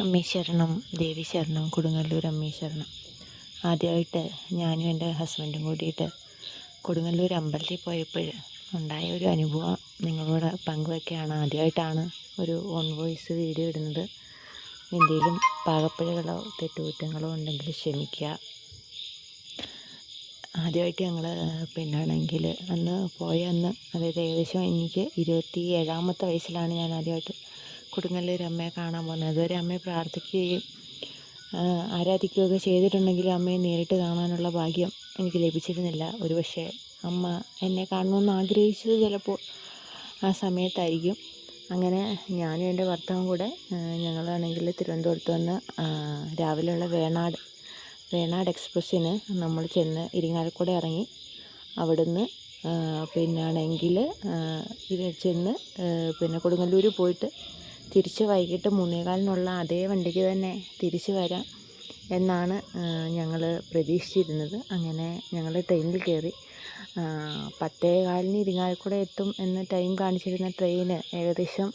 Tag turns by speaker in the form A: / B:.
A: അമ്മേ ശരണം, ദേവി ശരണം, കൊടുങ്ങല്ലൂർ അമ്മേ ശരണം. ആദ്യമായിട്ട് ഞാനും എൻ്റെ ഹസ്ബൻഡും കൂടിയിട്ട് കൊടുങ്ങല്ലൂർ അമ്പലത്തിൽ പോയപ്പോൾ ഉണ്ടായ ഒരു അനുഭവം നിങ്ങളോട് പങ്കുവയ്ക്കുകയാണ്. ആദ്യമായിട്ടാണ് ഒരു ഓൺ വോയിസ് വീഡിയോ ഇടുന്നത്. എന്തെങ്കിലും പാകപ്പിഴകളോ തെറ്റുകുറ്റങ്ങളോ ഉണ്ടെങ്കിൽ ക്ഷമിക്കുക. ആദ്യമായിട്ട് ഞങ്ങൾ പിന്നാണെങ്കിൽ അന്ന് അതായത് ഏകദേശം എനിക്ക് 27ാമത്തെ വയസ്സിലാണ് ഞാൻ ആദ്യമായിട്ട് കൊടുങ്ങല്ലൂർ അമ്മയെ കാണാൻ പോകുന്നത്. അതുവരെ അമ്മയെ പ്രാർത്ഥിക്കുകയും ആരാധിക്കുകയൊക്കെ ചെയ്തിട്ടുണ്ടെങ്കിലും അമ്മയെ നേരിട്ട് കാണാനുള്ള ഭാഗ്യം എനിക്ക് ലഭിച്ചിരുന്നില്ല. ഒരുപക്ഷെ അമ്മ എന്നെ കാണണമെന്ന് ആഗ്രഹിച്ചത് ചിലപ്പോൾ ആ സമയത്തായിരിക്കും. അങ്ങനെ ഞാനും എൻ്റെ ഭർത്താവും കൂടെ ഞങ്ങളാണെങ്കിൽ തിരുവനന്തപുരത്ത് വന്ന് രാവിലെയുള്ള വേണാട് എക്സ്പ്രസ്സിന് നമ്മൾ ചെന്ന് ഇരിങ്ങാലക്കുട ഇറങ്ങി. അവിടുന്ന് പിന്നാണെങ്കിൽ ചെന്ന് കൊടുങ്ങല്ലൂർ പോയിട്ട് തിരിച്ച് വൈകിട്ട് 3:15 അതേ വണ്ടിക്ക് തന്നെ തിരിച്ച് വരാം എന്നാണ് ഞങ്ങൾ പ്രതീക്ഷിച്ചിരുന്നത്. അങ്ങനെ ഞങ്ങൾ ട്രെയിനിൽ കയറി. 10:15 ഇരിങ്ങാലക്കുട എത്തും എന്ന് ടൈം കാണിച്ചിരുന്ന ട്രെയിന് ഏകദേശം